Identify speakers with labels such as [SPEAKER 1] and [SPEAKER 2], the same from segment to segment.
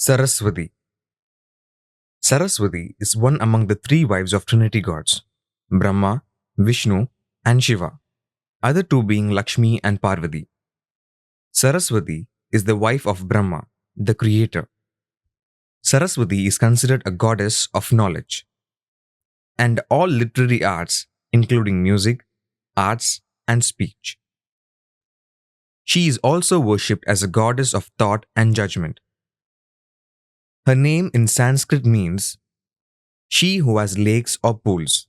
[SPEAKER 1] Saraswati. Saraswati is one among the three wives of Trinity gods, Brahma, Vishnu, and Shiva, other two being Lakshmi and Parvati. Saraswati is the wife of Brahma, the creator. Saraswati is considered a goddess of knowledge, and all literary arts, including music, arts, and speech. She is also worshipped as a goddess of thought and judgment. Her name in Sanskrit means she who has lakes or pools.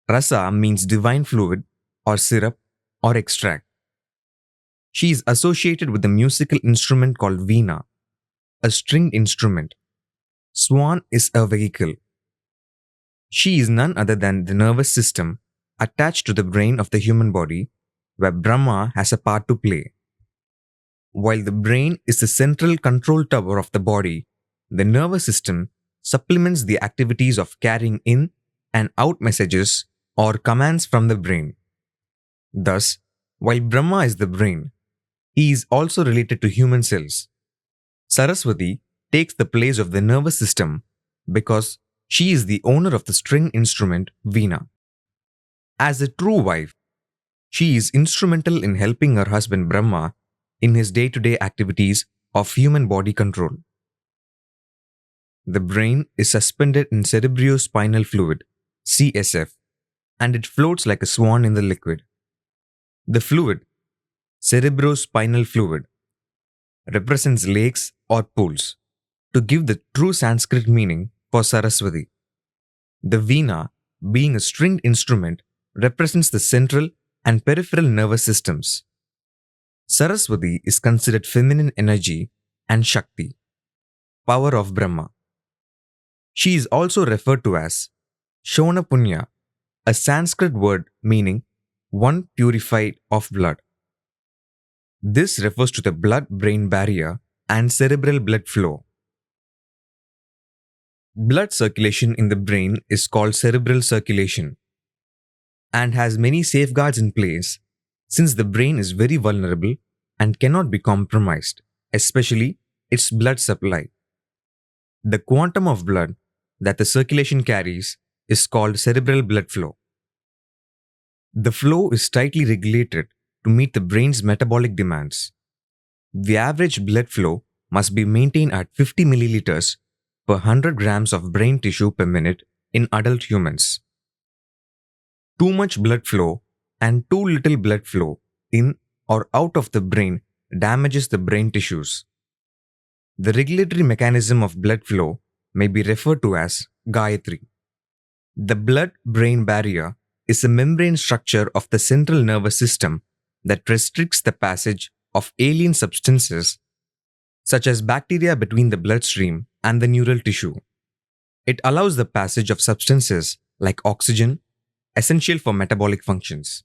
[SPEAKER 1] Rasa means divine fluid or syrup or extract. She is associated with the musical instrument called veena, a stringed instrument. Swan is a vehicle. She is none other than the nervous system attached to the brain of the human body, where Brahma has a part to play. While the brain is the central control tower of the body, the nervous system supplements the activities of carrying in and out messages or commands from the brain. Thus, while Brahma is the brain, he is also related to human cells. Saraswati takes the place of the nervous system because she is the owner of the string instrument veena. As a true wife, she is instrumental in helping her husband Brahma in his day-to-day activities of human body control. The brain is suspended in cerebrospinal fluid, CSF, and it floats like a swan in the liquid. The fluid, cerebrospinal fluid, represents lakes or pools, to give the true Sanskrit meaning for Saraswati. The veena, being a stringed instrument, represents the central and peripheral nervous systems. Saraswati is considered feminine energy and Shakti, power of Brahma. She is also referred to as Shona Punya, a Sanskrit word meaning one purified of blood. This refers to the blood-brain barrier and cerebral blood flow. Blood circulation in the brain is called cerebral circulation and has many safeguards in place since the brain is very vulnerable and cannot be compromised, especially its blood supply. The quantum of blood that the circulation carries is called cerebral blood flow. The flow is tightly regulated to meet the brain's metabolic demands. The average blood flow must be maintained at 50 milliliters per 100 grams of brain tissue per minute in adult humans. Too much blood flow and too little blood flow in or out of the brain damages the brain tissues. The regulatory mechanism of blood flow may be referred to as Gayatri. The blood-brain barrier is a membrane structure of the central nervous system that restricts the passage of alien substances such as bacteria between the bloodstream and the neural tissue. It allows the passage of substances like oxygen, essential for metabolic functions.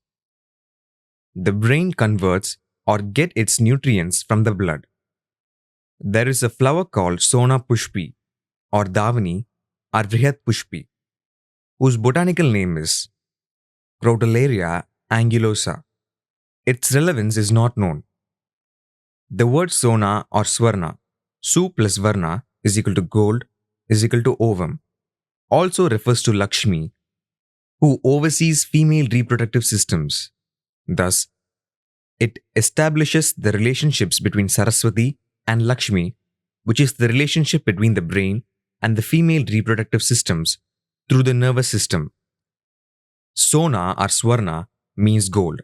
[SPEAKER 1] The brain converts or gets its nutrients from the blood. There is a flower called Sona Pushpi or Davani or Vrihat Pushpi, whose botanical name is Crotalaria angulosa. Its relevance is not known. The word Sona or Swarna, Su plus Varna is equal to gold is equal to ovum, also refers to Lakshmi, who oversees female reproductive systems. Thus, it establishes the relationships between Saraswati and Lakshmi, which is the relationship between the brain and the female reproductive systems through the nervous system. Sona or Swarna means gold,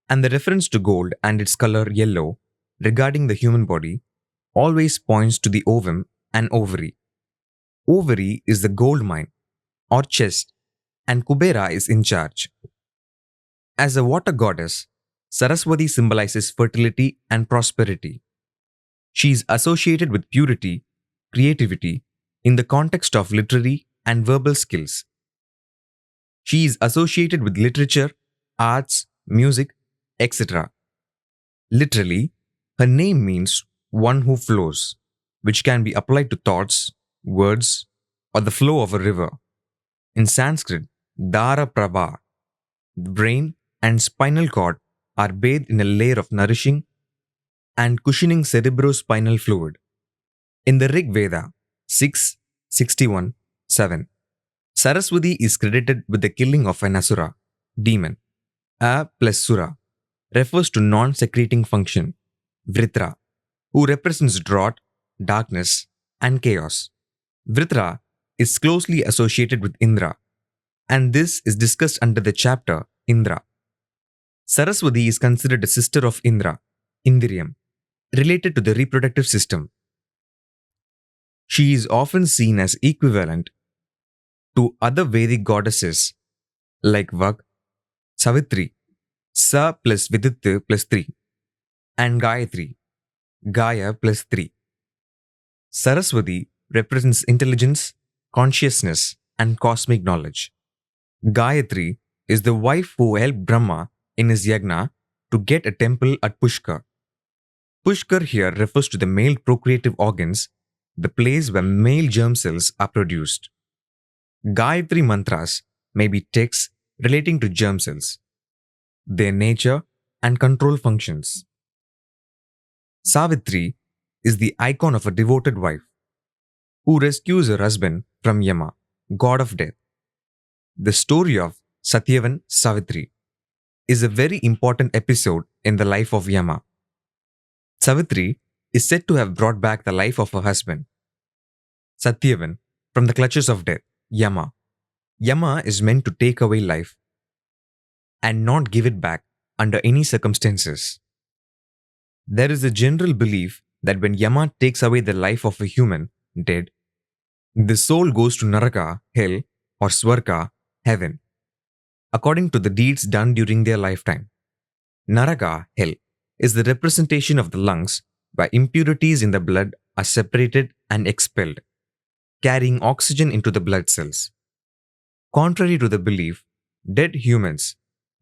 [SPEAKER 1] and the reference to gold and its color yellow regarding the human body always points to the ovum and ovary. Ovary is the gold mine or chest, and Kubera is in charge. As a water goddess, Saraswati symbolizes fertility and prosperity. She is associated with purity, creativity, in the context of literary and verbal skills. She is associated with literature, arts, music, etc. Literally, her name means one who flows, which can be applied to thoughts, words, or the flow of a river. In Sanskrit, Dara Prabha, the brain and spinal cord are bathed in a layer of nourishing and cushioning cerebrospinal fluid. In the Rig Veda 6:61-7, Saraswati is credited with the killing of an asura, demon. A plus sura refers to non-secreting function, Vritra, who represents drought, darkness, and chaos. Vritra is closely associated with Indra, and this is discussed under the chapter Indra. Saraswati is considered a sister of Indra, Indrium, related to the reproductive system. She is often seen as equivalent to other Vedic goddesses like Vag, Savitri, Sa plus Vidit plus 3, and Gayatri, Gaya plus 3. Saraswati represents intelligence, consciousness, and cosmic knowledge. Gayatri is the wife who helped Brahma in his yagna to get a temple at Pushkar. Pushkar here refers to the male procreative organs, the place where male germ cells are produced. Gayatri mantras may be texts relating to germ cells, their nature and control functions. Savitri is the icon of a devoted wife who rescues her husband from Yama, god of death. The story of Satyavan Savitri is a very important episode in the life of Yama. Savitri is said to have brought back the life of her husband, Satyavan, from the clutches of death, Yama. Yama is meant to take away life and not give it back under any circumstances. There is a general belief that when Yama takes away the life of a human, dead, the soul goes to Naraka, hell, or Swarga, heaven, according to the deeds done during their lifetime. Naraka, hell, is the representation of the lungs where impurities in the blood are separated and expelled, carrying oxygen into the blood cells. Contrary to the belief, dead humans,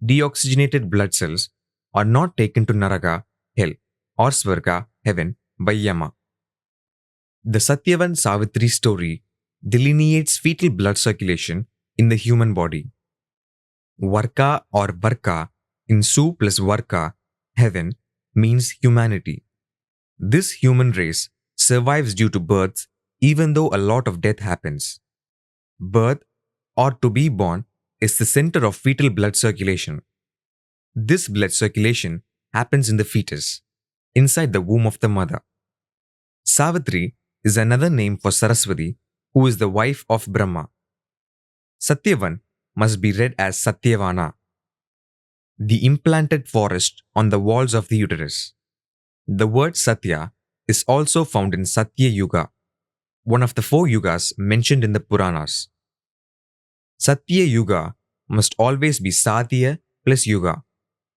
[SPEAKER 1] deoxygenated blood cells, are not taken to Naraka, hell, or Swarga, heaven, by Yama. The Satyavan Savitri story delineates fetal blood circulation in the human body. Varka or Varka in Su plus Varka, heaven, means humanity. This human race survives due to births even though a lot of death happens. Birth, or to be born, is the center of fetal blood circulation. This blood circulation happens in the fetus, inside the womb of the mother. Savitri is another name for Saraswati, who is the wife of Brahma. Satyavan must be read as Satyavana, the implanted forest on the walls of the uterus. The word Satya is also found in Satya Yuga, one of the 4 yugas mentioned in the Puranas. Satya Yuga must always be Satya plus Yuga,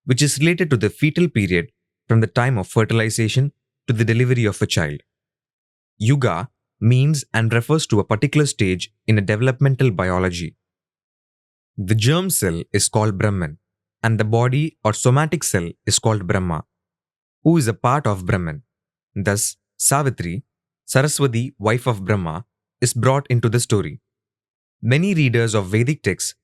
[SPEAKER 1] which is related to the fetal period from the time of fertilization to the delivery of a child. Yuga means and refers to a particular stage in a developmental biology. The germ cell is called Brahman, and the body or somatic cell is called Brahma, who is a part of Brahman. Thus, Savitri, Saraswati, wife of Brahma, is brought into the story. Many readers of Vedic texts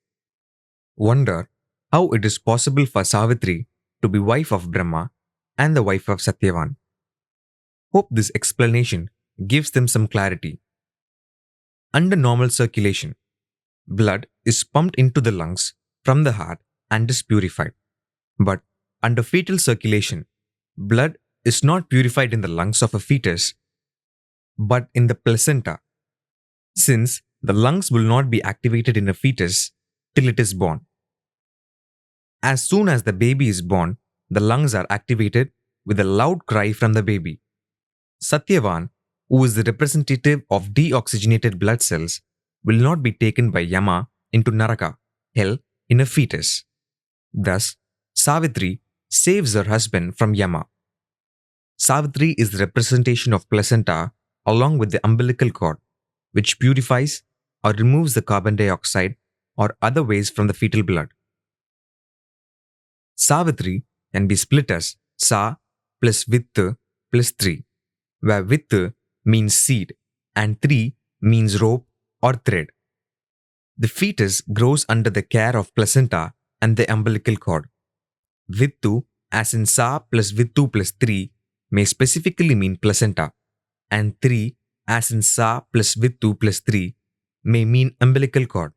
[SPEAKER 1] wonder how it is possible for Savitri to be wife of Brahma and the wife of Satyavan. Hope this explanation gives them some clarity. Under normal circulation, blood is pumped into the lungs from the heart and is purified. But under fetal circulation, blood is not purified in the lungs of a fetus, but in the placenta, since the lungs will not be activated in a fetus till it is born. As soon as the baby is born, the lungs are activated with a loud cry from the baby. Satyavan, who is the representative of deoxygenated blood cells, will not be taken by Yama into Naraka, hell, in a fetus. Thus, Savitri saves her husband from Yama. Savitri is the representation of placenta along with the umbilical cord, which purifies or removes the carbon dioxide or other waste from the fetal blood. Savitri can be split as Sa plus Vitt plus 3, where Vitt means seed and 3 means rope or thread. The fetus grows under the care of placenta and the umbilical cord. Vittu, as in Sa plus Vittu plus 3, may specifically mean placenta, and 3 as in Sa plus Vittu plus 3, may mean umbilical cord.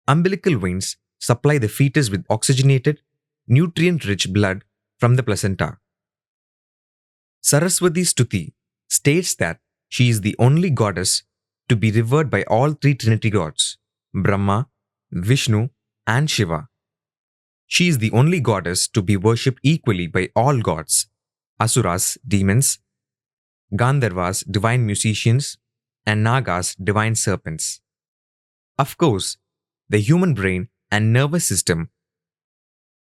[SPEAKER 1] Umbilical veins supply the fetus with oxygenated, nutrient-rich blood from the placenta. Saraswati Stuti states that she is the only goddess to be revered by all three Trinity gods, Brahma, Vishnu, and Shiva. She is the only goddess to be worshipped equally by all gods, Asuras, demons, Gandharvas, divine musicians, and Nagas, divine serpents. Of course, the human brain and nervous system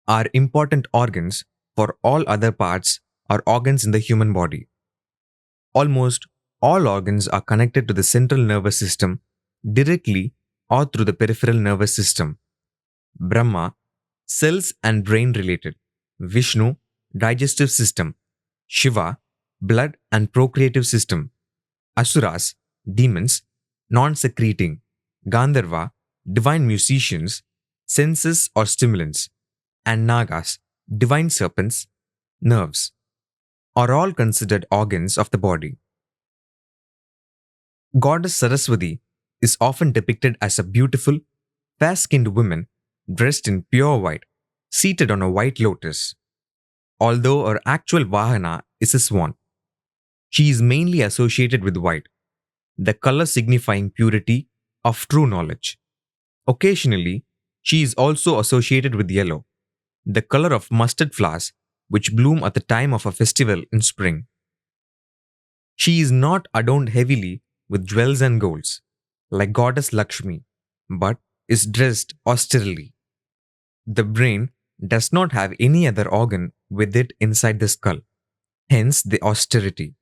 [SPEAKER 1] are important organs for all other parts or organs in the human body. Almost all organs are connected to the central nervous system directly or through the peripheral nervous system. Brahma, cells and brain related. Vishnu, digestive system. Shiva, blood and procreative system. Asuras, demons, non-secreting. Gandharva, divine musicians, senses or stimulants. And Nagas, divine serpents, nerves, are all considered organs of the body. Goddess Saraswati is often depicted as a beautiful, fair-skinned woman dressed in pure white, seated on a white lotus. Although her actual Vahana is a swan, she is mainly associated with white, the color signifying purity of true knowledge. Occasionally, she is also associated with yellow, the color of mustard flowers which bloom at the time of a festival in spring. She is not adorned heavily with jewels and golds, like goddess Lakshmi, but is dressed austerely. The brain does not have any other organ with it inside the skull, hence the austerity.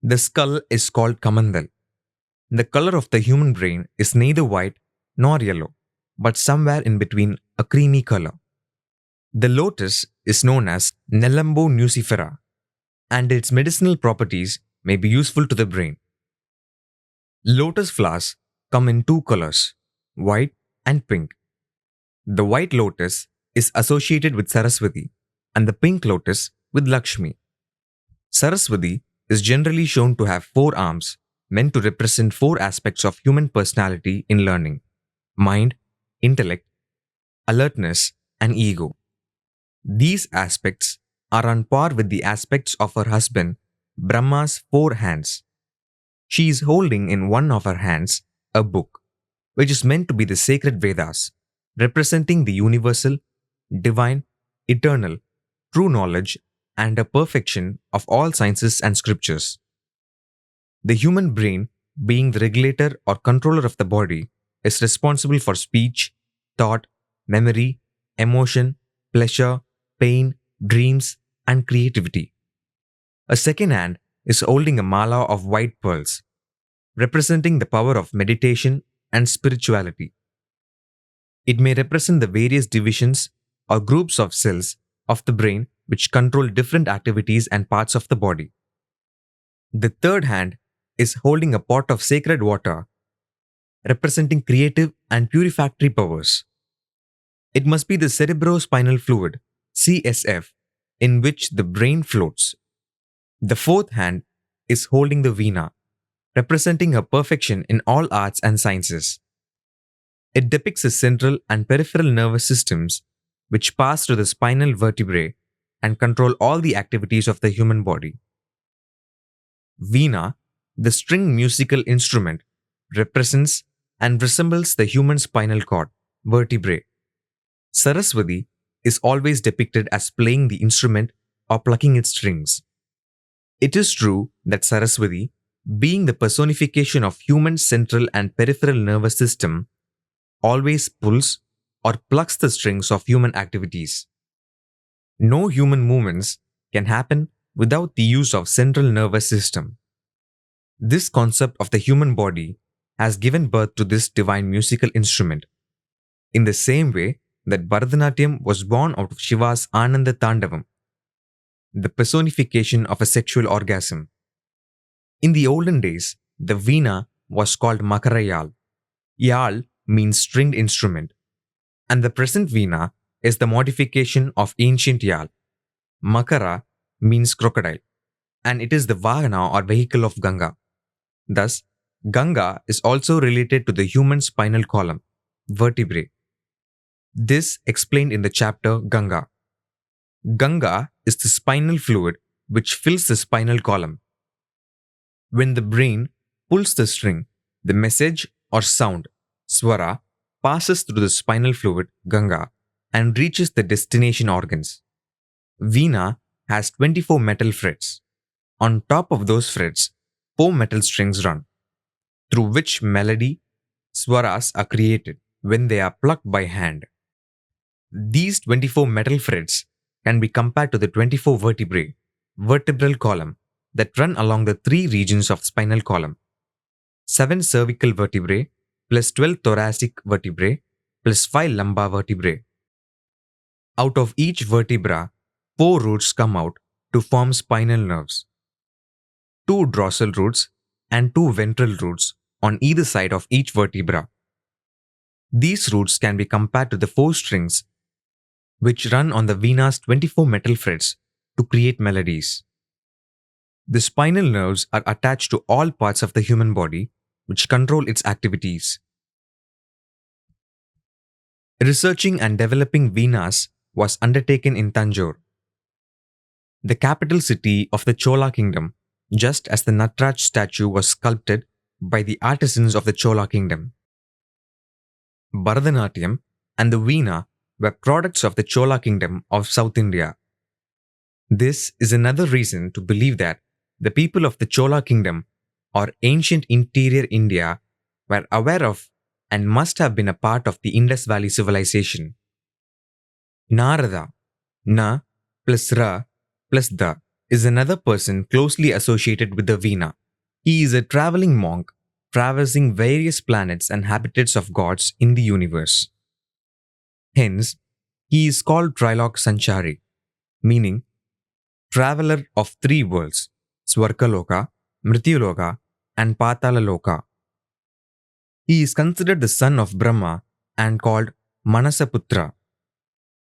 [SPEAKER 1] The skull is called Kamandal. The color of the human brain is neither white nor yellow, but somewhere in between, a creamy color. The lotus is known as Nelambo nucifera, and its medicinal properties may be useful to the brain. Lotus flowers come in two colors, white and pink. The white lotus is associated with Saraswati and the pink lotus with Lakshmi. Saraswati is generally shown to have 4 arms meant to represent 4 aspects of human personality in learning: mind, intellect, alertness, and ego. These aspects are on par with the aspects of her husband, Brahma's 4 hands. She is holding in one of her hands a book, which is meant to be the sacred Vedas, representing the universal, divine, eternal, true knowledge and a perfection of all sciences and scriptures. The human brain, being the regulator or controller of the body, is responsible for speech, thought, memory, emotion, pleasure, pain, dreams, and creativity. A second hand is holding a mala of white pearls, representing the power of meditation and spirituality. It may represent the various divisions or groups of cells of the brain which control different activities and parts of the body. The third hand is holding a pot of sacred water, representing creative and purificatory powers. It must be the cerebrospinal fluid, CSF, in which the brain floats. The fourth hand is holding the veena, representing her perfection in all arts and sciences. It depicts the central and peripheral nervous systems which pass through the spinal vertebrae and control all the activities of the human body. Veena, the string musical instrument, represents and resembles the human spinal cord, vertebrae. Saraswati is always depicted as playing the instrument or plucking its strings. It is true that Saraswati, being the personification of human central and peripheral nervous system, always pulls or plucks the strings of human activities. No human movements can happen without the use of central nervous system. This concept of the human body has given birth to this divine musical instrument. In the same way that Bharatanatyam was born out of Shiva's Ananda Tandavam, the personification of a sexual orgasm. In the olden days, the veena was called Makara Yal. Yal means stringed instrument, and the present veena is the modification of ancient Yal. Makara means crocodile, and it is the Vahana or vehicle of Ganga. Thus, Ganga is also related to the human spinal column, vertebrae. This explained in the chapter Ganga. Ganga is the spinal fluid which fills the spinal column. When the brain pulls the string, the message or sound, swara, passes through the spinal fluid, Ganga, and reaches the destination organs. Veena has 24 metal frets. On top of those frets, 4 metal strings run, through which melody, swaras are created when they are plucked by hand. These 24 metal frets can be compared to the 24 vertebrae, vertebral column, that run along the 3 regions of spinal column. 7 cervical vertebrae plus 12 thoracic vertebrae plus 5 lumbar vertebrae. Out of each vertebra, 4 roots come out to form spinal nerves. 2 dorsal roots and 2 ventral roots on either side of each vertebra. These roots can be compared to the 4 strings which run on the Veena's 24 metal frets to create melodies. The spinal nerves are attached to all parts of the human body which control its activities. Researching and developing Veenas was undertaken in Tanjore, the capital city of the Chola kingdom, just as the Nataraj statue was sculpted by the artisans of the Chola kingdom. Bharatanatyam and the Veena were products of the Chola kingdom of South India. This is another reason to believe that the people of the Chola kingdom or ancient interior India were aware of and must have been a part of the Indus Valley civilization. Narada, Na plus Ra plus Da, is another person closely associated with the Veena. He is a traveling monk traversing various planets and habitats of gods in the universe. Hence, he is called Trilok Sanchari, meaning traveler of 3 worlds, Swargaloka, Mrityuloka, and Patalaloka. He is considered the son of Brahma and called Manasaputra.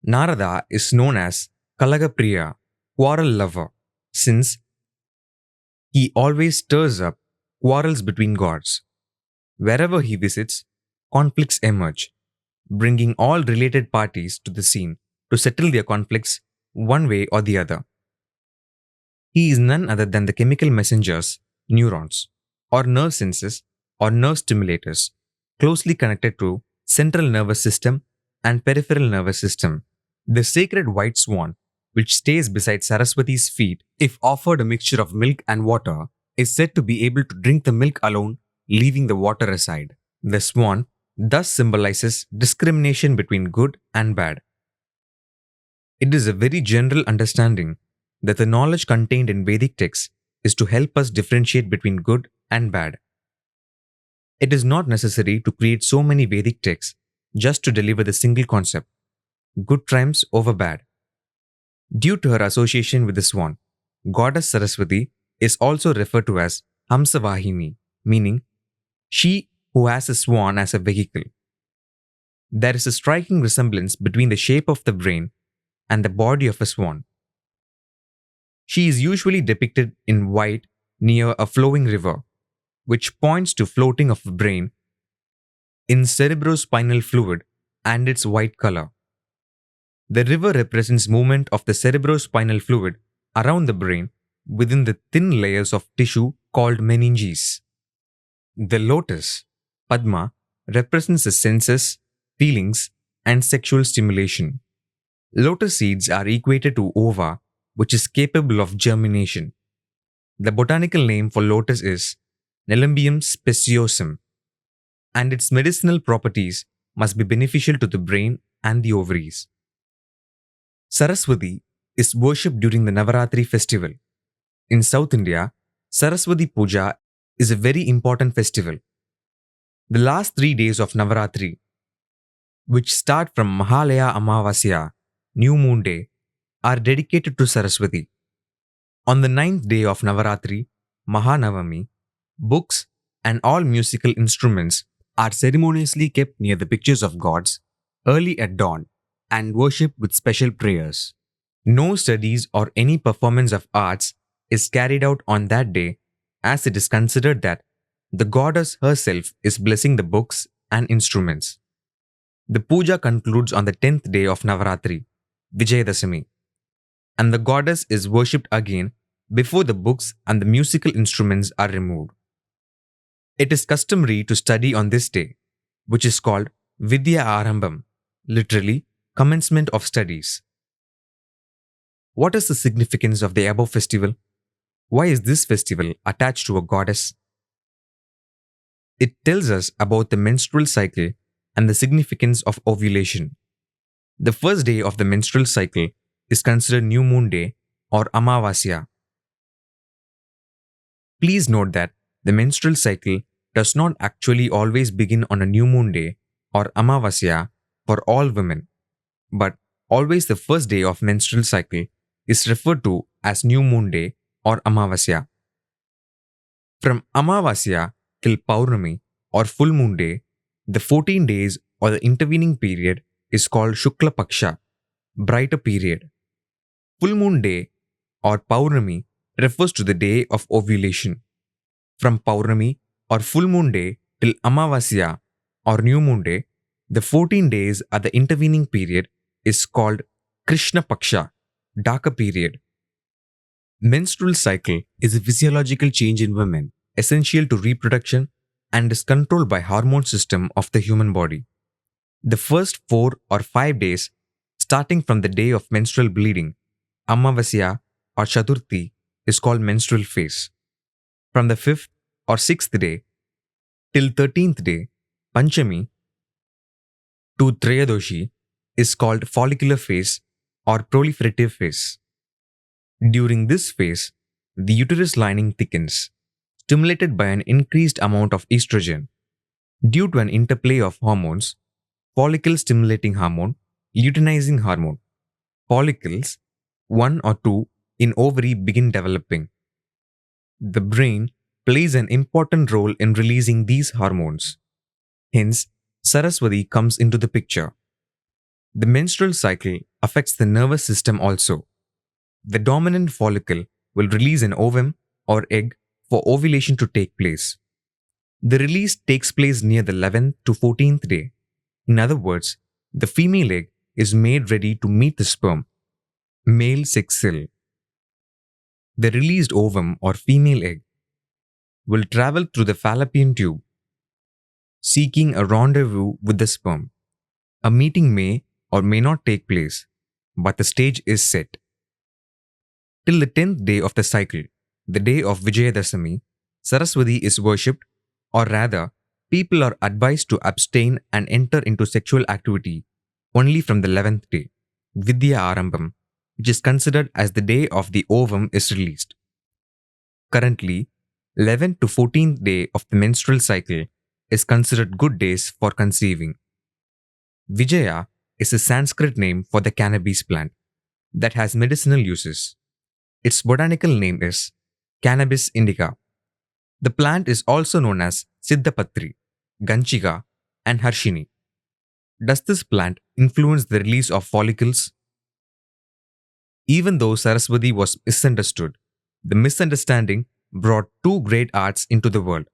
[SPEAKER 1] Narada is known as Kalagapriya, quarrel lover, since he always stirs up quarrels between gods. Wherever he visits, conflicts emerge, bringing all related parties to the scene to settle their conflicts one way or the other. He is none other than the chemical messengers, neurons, or nerve senses or nerve stimulators, closely connected to central nervous system and peripheral nervous system. The sacred white swan, which stays beside Saraswati's feet if offered a mixture of milk and water, is said to be able to drink the milk alone, leaving the water aside. The swan thus symbolizes discrimination between good and bad. It is a very general understanding that the knowledge contained in Vedic texts is to help us differentiate between good and bad. It is not necessary to create so many Vedic texts just to deliver the single concept: good triumphs over bad. Due to her association with the swan, goddess Saraswati is also referred to as Hamsavahini, meaning she who has a swan as a vehicle. There is a striking resemblance between the shape of the brain and the body of a swan. She is usually depicted in white near a flowing river, which points to floating of a brain in cerebrospinal fluid and its white color. The river represents movement of the cerebrospinal fluid around the brain within the thin layers of tissue called meninges. The lotus, Padma, represents the senses, feelings, and sexual stimulation. Lotus seeds are equated to ova, which is capable of germination. The botanical name for lotus is Nelumbium speciosum, and its medicinal properties must be beneficial to the brain and the ovaries. Saraswati is worshipped during the Navaratri festival. In South India, Saraswati Puja is a very important festival. The last 3 days of Navaratri, which start from Mahalaya Amavasya, New Moon Day, are dedicated to Saraswati. On the 9th day of Navaratri, Mahanavami, books and all musical instruments are ceremoniously kept near the pictures of gods early at dawn and worshipped with special prayers. No studies or any performance of arts is carried out on that day, as it is considered that The goddess herself is blessing the books and instruments. The puja concludes on the 10th day of Navaratri, Vijayadashami, and the goddess is worshipped again before the books and the musical instruments are removed. It is customary to study on this day, which is called Vidya Arambam, literally, commencement of studies. What is the significance of the above festival? Why is this festival attached to a goddess? It tells us about the menstrual cycle and the significance of ovulation. The first day of the menstrual cycle is considered new moon day or Amavasya. Please note that the menstrual cycle does not actually always begin on a new moon day or Amavasya for all women, but always the first day of menstrual cycle is referred to as new moon day or Amavasya. From Amavasya till Paurnami or full moon day, the 14 days or the intervening period is called Shukla Paksha, brighter period. Full moon day or Paurnami refers to the day of ovulation. From Paurnami or full moon day till Amavasya or new moon day, the 14 days at the intervening period is called Krishna Paksha, darker period. Menstrual cycle is a physiological change in women, essential to reproduction and is controlled by hormone system of the human body. The first 4 or 5 days, starting from the day of menstrual bleeding, Amavasya or Chaturthi, is called menstrual phase. From the 5th or 6th day till 13th day, Panchami to Trayodashi, is called follicular phase or proliferative phase. During this phase, the uterus lining thickens, stimulated by an increased amount of estrogen. Due to an interplay of hormones, follicle stimulating hormone, luteinizing hormone, follicles, 1 or 2 in ovary begin developing. The brain plays an important role in releasing these hormones. Hence, Saraswathi comes into the picture. The menstrual cycle affects the nervous system also. The dominant follicle will release an ovum or egg for ovulation to take place. The release takes place near the 11th to 14th day. In other words, the female egg is made ready to meet the sperm, male sex cell. The released ovum or female egg will travel through the fallopian tube, seeking a rendezvous with the sperm. A meeting may or may not take place, but the stage is set. Till the 10th day of the cycle, the day of Vijayadashami, Saraswati is worshipped, or rather, people are advised to abstain and enter into sexual activity only from the 11th day, Vidya Arambam, which is considered as the day of the ovum is released. Currently, 11th to 14th day of the menstrual cycle is considered good days for conceiving. Vijaya is a Sanskrit name for the cannabis plant that has medicinal uses. Its botanical name is Cannabis indica. The plant is also known as Siddhapatri, Ganchiga, and Harshini. Does this plant influence the release of follicles? Even though Saraswati was misunderstood, the misunderstanding brought two great arts into the world,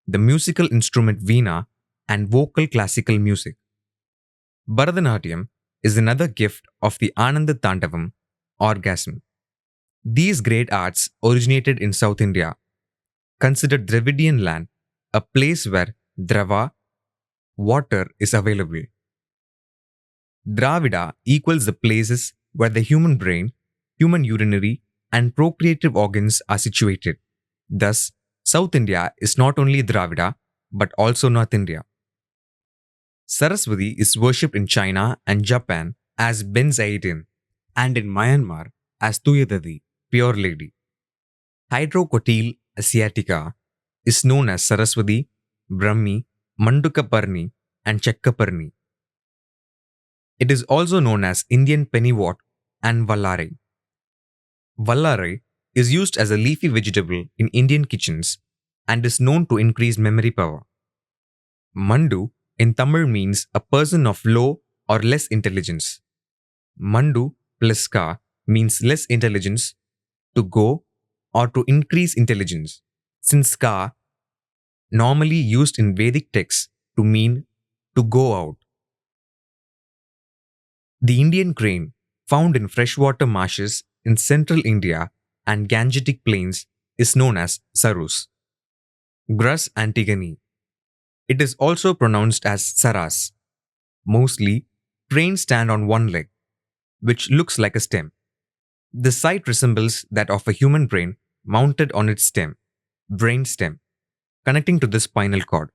[SPEAKER 1] the musical instrument Veena and vocal classical music. Bharatanatyam is another gift of the Ananda Tandavam, orgasm. These great arts originated in South India, considered Dravidian land, a place where Drava, water, is available. Dravida equals the places where the human brain, human urinary, and procreative organs are situated. Thus, South India is not only Dravida, but also North India. Saraswati is worshipped in China and Japan as Benzaidin, and in Myanmar as Tuyadadi, pure lady. Hydrocotyle asiatica is known as Saraswati, Brahmi, Mandukaparni, and Chekkaparni. It is also known as Indian pennywort and Vallare. Vallare is used as a leafy vegetable in Indian kitchens and is known to increase memory power. Mandu in Tamil means a person of low or less intelligence. Mandu plus ka means less intelligence, to go, or to increase intelligence. Since ka normally used in Vedic texts to mean to go out. The Indian crane, found in freshwater marshes in central India and Gangetic plains, is known as sarus. Grus antigone. It is also pronounced as saras. Mostly, cranes stand on one leg, which looks like a stem. The sight resembles that of a human brain mounted on its stem, brain stem, connecting to the spinal cord.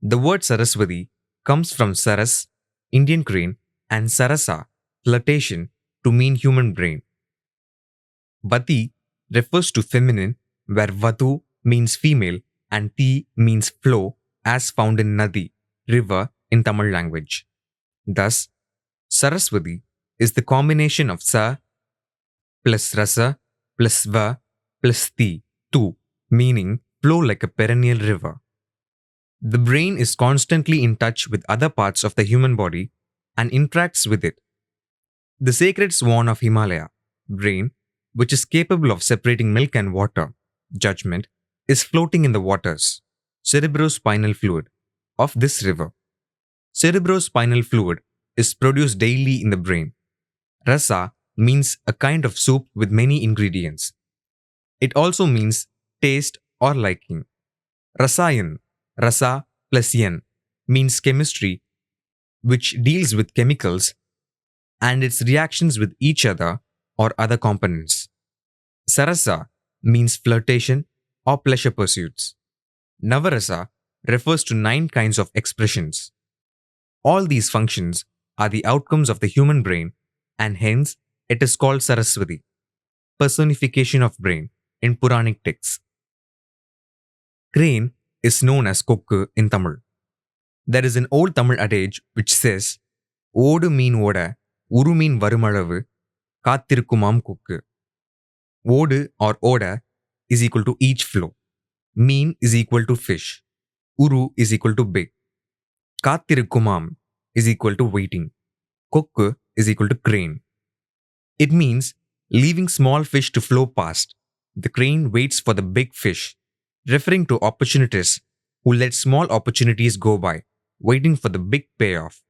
[SPEAKER 1] The word Saraswati comes from Saras, Indian crane, and Sarasa, flirtation, to mean human brain. Vati refers to feminine, where Vatu means female and Ti means flow, as found in Nadi, river, in Tamil language. Thus, Saraswati is the combination of Sa plus Rasa plus Va plus Ti, tu, meaning flow like a perennial river. The brain is constantly in touch with other parts of the human body and interacts with it. The sacred swan of Himalaya, brain, which is capable of separating milk and water, judgment, is floating in the waters, cerebrospinal fluid, of this river. Cerebrospinal fluid is produced daily in the brain. Rasa means a kind of soup with many ingredients. It also means taste or liking. Rasayan, rasa plus yan, means chemistry, which deals with chemicals and its reactions with each other or other components. Sarasa means flirtation or pleasure pursuits. Navarasa refers to 9 kinds of expressions. All these functions are the outcomes of the human brain, and hence it is called Saraswati, personification of brain, in Puranic texts. Crane is known as kokku in Tamil. There is an old Tamil adage which says, Odu mean oda, uru mean varumalavu, kathirukkumam kokku. Odu or oda is equal to each flow. Mean is equal to fish. Uru is equal to big. Kathirukkumam is equal to waiting. Kokku is equal to crane. It means leaving small fish to flow past. The crane waits for the big fish, referring to opportunists who let small opportunities go by, waiting for the big payoff.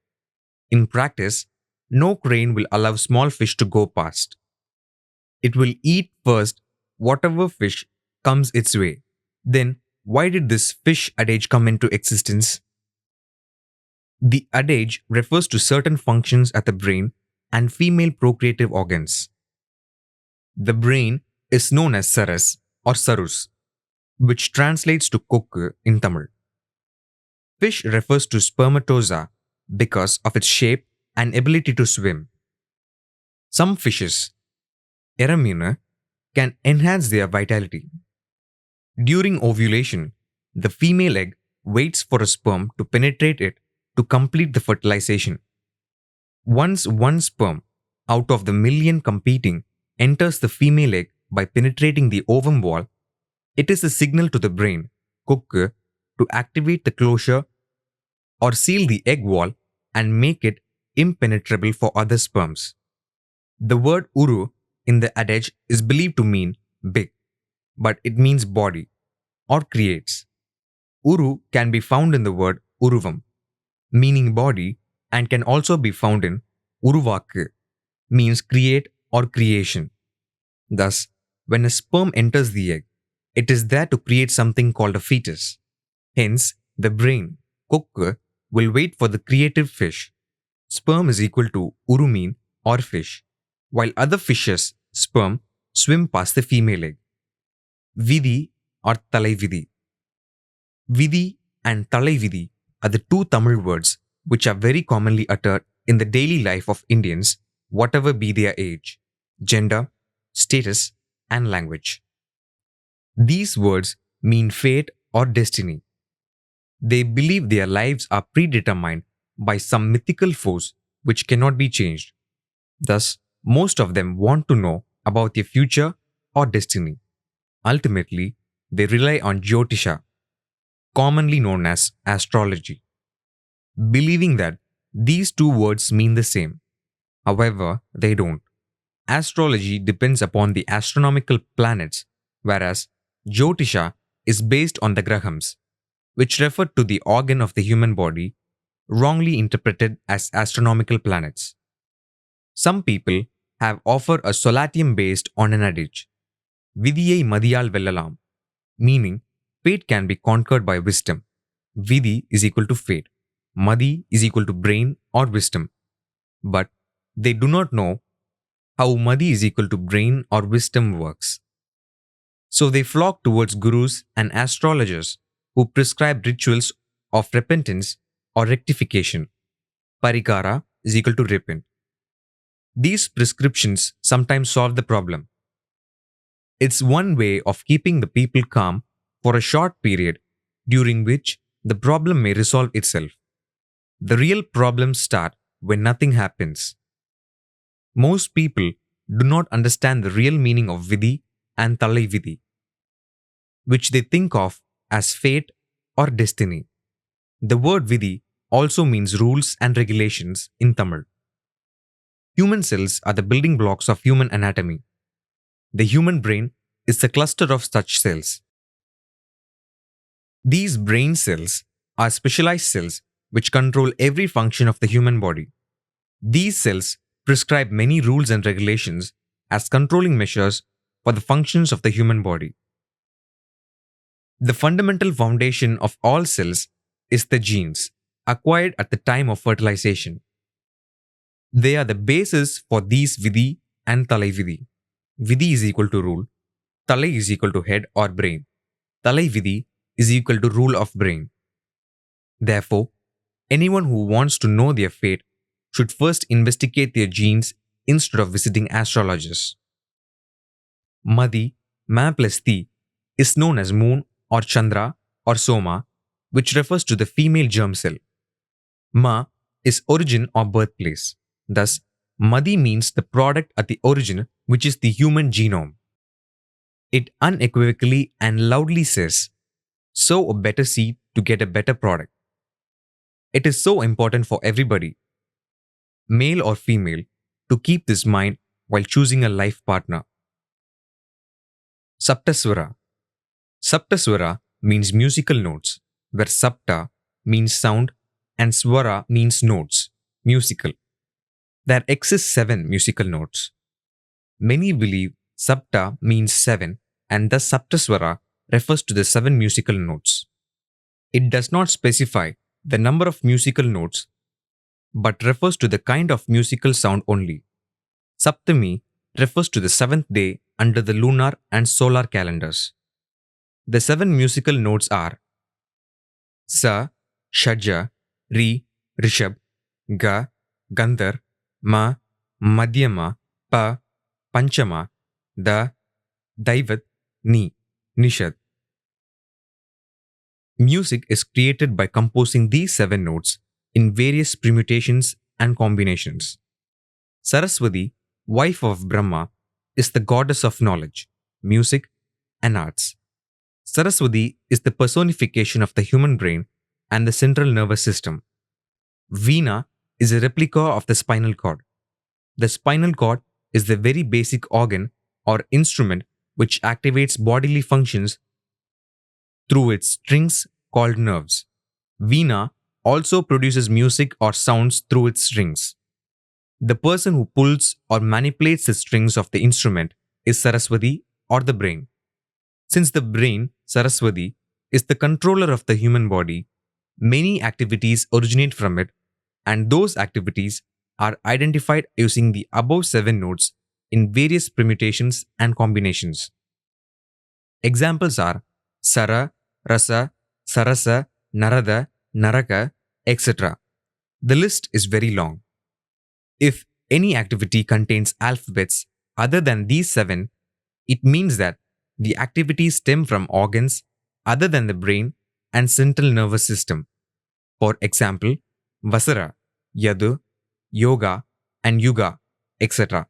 [SPEAKER 1] In practice, no crane will allow small fish to go past. It will eat first whatever fish comes its way. Then, why did this fish adage come into existence? The adage refers to certain functions at the brain and female procreative organs. The brain is known as Saras or Sarus, which translates to kokku in Tamil. Fish refers to spermatozoa because of its shape and ability to swim. Some fishes, eramina, can enhance their vitality. During ovulation, the female egg waits for a sperm to penetrate it to complete the fertilization. Once one sperm out of the million competing enters the female egg by penetrating the ovum wall, it is a signal to the brain, kokku, to activate the closure or seal the egg wall and make it impenetrable for other sperms. The word uru in the adage is believed to mean big, but it means body or creates. Uru can be found in the word uruvam, meaning body, and can also be found in uruvakku, means create or creation. Thus, when a sperm enters the egg, it is there to create something called a fetus. Hence, the brain, kokku, will wait for the creative fish. Sperm is equal to urumin or fish, while other fishes' sperm swim past the female egg. Vidhi or Talaividi. Vidhi and Talaividi are the 2 Tamil words which are very commonly uttered in the daily life of Indians, whatever be their age, gender, status, and language. These words mean fate or destiny. They believe their lives are predetermined by some mythical force which cannot be changed. Thus, most of them want to know about their future or destiny. Ultimately, they rely on Jyotisha, commonly known as astrology, believing that these 2 words mean the same. However, they don't. Astrology depends upon the astronomical planets, whereas Jyotisha is based on the grahams, which referred to the organ of the human body wrongly interpreted as astronomical planets. Some people have offered a solatium based on an adage, Vidiyai Madiyal Vellalam, meaning fate can be conquered by wisdom. Vidhi is equal to fate. Madi is equal to brain or wisdom. But they do not know how Madi is equal to brain or wisdom works. So they flock towards gurus and astrologers who prescribe rituals of repentance or rectification. Parikara is equal to repent. These prescriptions sometimes solve the problem. It's one way of keeping the people calm for a short period during which the problem may resolve itself. The real problems start when nothing happens. Most people do not understand the real meaning of Vidhi and Talai Vidhi, which they think of as fate or destiny. The word Vidhi also means rules and regulations in Tamil. Human cells are the building blocks of human anatomy. The human brain is a cluster of such cells. These brain cells are specialized cells which control every function of the human body. These cells prescribe many rules and regulations as controlling measures for the functions of the human body. The fundamental foundation of all cells is the genes acquired at the time of fertilization. They are the basis for these Vidhi and Talai Vidhi. Vidhi is equal to rule, Talai is equal to head or brain. Talai Vidhi is equal to rule of brain. Therefore, anyone who wants to know their fate should first investigate their genes instead of visiting astrologers. Madi, Ma plus Ti, is known as moon or Chandra or Soma, which refers to the female germ cell. Ma is origin or birthplace. Thus, Madi means the product at the origin, which is the human genome. It unequivocally and loudly says, sow a better seed to get a better product. It is so important for everybody, male or female, to keep this mind while choosing a life partner. Saptaswara. Saptaswara means musical notes, where Sapta means sound and Swara means notes, musical. There exist 7 musical notes. Many believe Sapta means 7 and thus Saptaswara refers to the 7 musical notes. It does not specify the number of musical notes but refers to the kind of musical sound only. Saptami refers to the 7th day under the lunar and solar calendars. The 7 musical notes are Sa, Shaja, Ri, Rishab, Ga, Gandhar, Ma, Madhyama, Pa, Panchama, Da, Daivat, Ni, Nishad. Music is created by composing these 7 notes in various permutations and combinations. Saraswathi, wife of Brahma, is the goddess of knowledge, music, and arts. Saraswathi is the personification of the human brain and the central nervous system. Veena is a replica of the spinal cord. The spinal cord is the very basic organ or instrument which activates bodily functions through its strings called nerves. Veena also produces music or sounds through its strings. The person who pulls or manipulates the strings of the instrument is Saraswathi or the brain. Since the brain, Saraswathi, is the controller of the human body, many activities originate from it, and those activities are identified using the above 7 notes in various permutations and combinations. Examples are Sara, Rasa, Sarasa, Narada, Naraka, etc. The list is very long. If any activity contains alphabets other than these 7, it means that the activities stem from organs other than the brain and central nervous system. For example, Vasara, Yadu, Yoga, and Yuga, etc.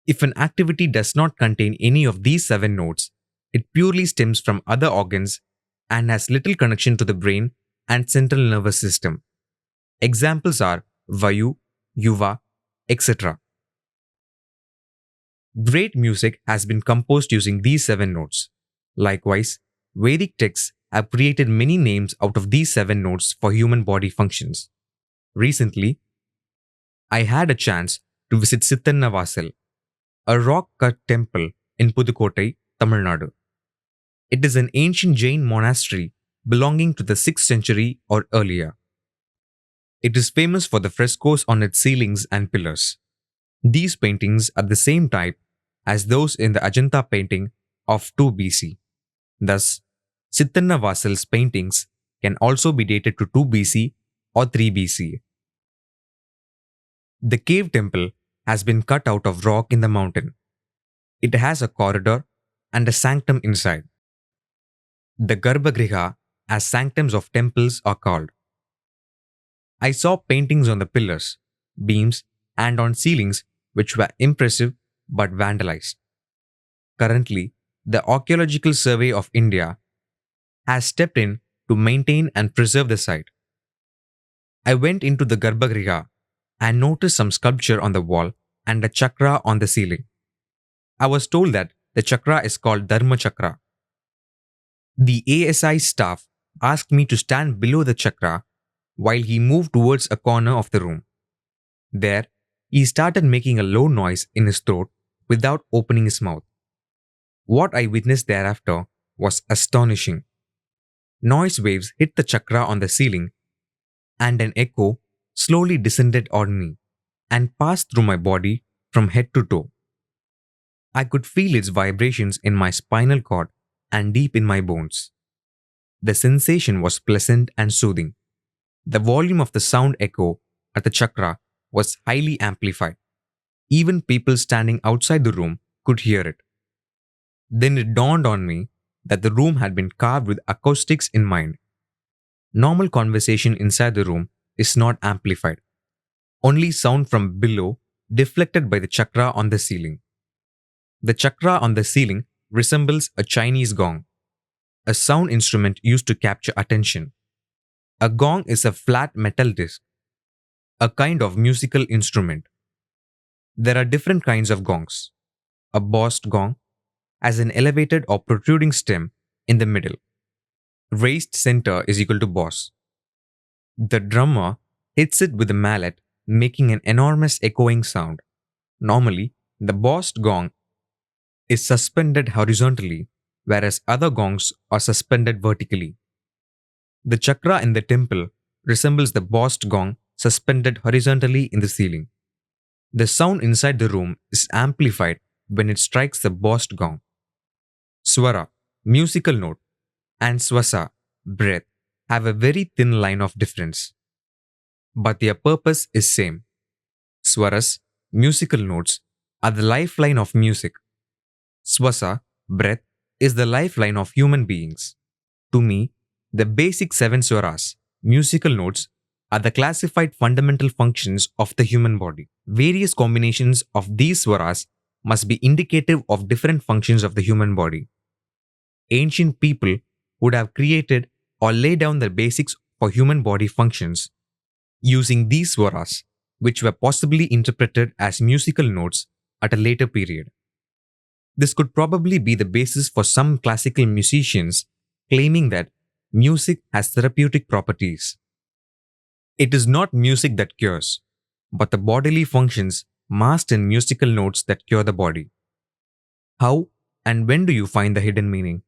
[SPEAKER 1] If an activity does not contain any of these 7 notes, it purely stems from other organs and has little connection to the brain and central nervous system. Examples are Vayu, Yuva, etc. Great music has been composed using these 7 notes. Likewise, Vedic texts have created many names out of these 7 notes for human body functions. Recently, I had a chance to visit Sithannavasal, a rock-cut temple in Pudukottai, Tamil Nadu. It is an ancient Jain monastery belonging to the 6th century or earlier. It is famous for the frescoes on its ceilings and pillars. These paintings are the same type as those in the Ajanta painting of 2 BC. Thus, Sithannavasal's paintings can also be dated to 2 BC or 3 BC. The cave temple has been cut out of rock in the mountain. It has a corridor and a sanctum inside. The Garbhagriha, as sanctums of temples are called. I saw paintings on the pillars, beams, and on ceilings which were impressive but vandalized. Currently, the Archaeological Survey of India has stepped in to maintain and preserve the site. I went into the Garbhagriha and noticed some sculpture on the wall and a chakra on the ceiling. I was told that the chakra is called Dharma Chakra. The ASI staff asked me to stand below the chakra while he moved towards a corner of the room. There, he started making a low noise in his throat without opening his mouth. What I witnessed thereafter was astonishing. Noise waves hit the chakra on the ceiling, and an echo slowly descended on me and passed through my body from head to toe. I could feel its vibrations in my spinal cord and deep in my bones. The sensation was pleasant and soothing. The volume of the sound echo at the chakra was highly amplified. Even people standing outside the room could hear it. Then it dawned on me that the room had been carved with acoustics in mind. Normal conversation inside the room is not amplified. Only sound from below deflected by the chakra on the ceiling. The chakra on the ceiling resembles a Chinese gong, a sound instrument used to capture attention. A gong is a flat metal disc, a kind of musical instrument. There are different kinds of gongs. A bossed gong has an elevated or protruding stem in the middle. Raised center is equal to boss. The drummer hits it with a mallet, making an enormous echoing sound. Normally, the bossed gong is suspended horizontally, whereas other gongs are suspended vertically. The chakra in the temple resembles the bossed gong suspended horizontally in the ceiling. The sound inside the room is amplified when it strikes the bossed gong. Swara, musical note, and swasa, breath, have a very thin line of difference, but their purpose is same. Swaras, musical notes, are the lifeline of music. Swasa, breath, is the lifeline of human beings. To me, the basic 7 swaras, musical notes, are the classified fundamental functions of the human body. Various combinations of these swaras must be indicative of different functions of the human body. Ancient people would have created or laid down the basics for human body functions using these swaras, which were possibly interpreted as musical notes at a later period. This could probably be the basis for some classical musicians claiming that music has therapeutic properties. It is not music that cures, but the bodily functions masked in musical notes that cure the body. How and when do you find the hidden meaning?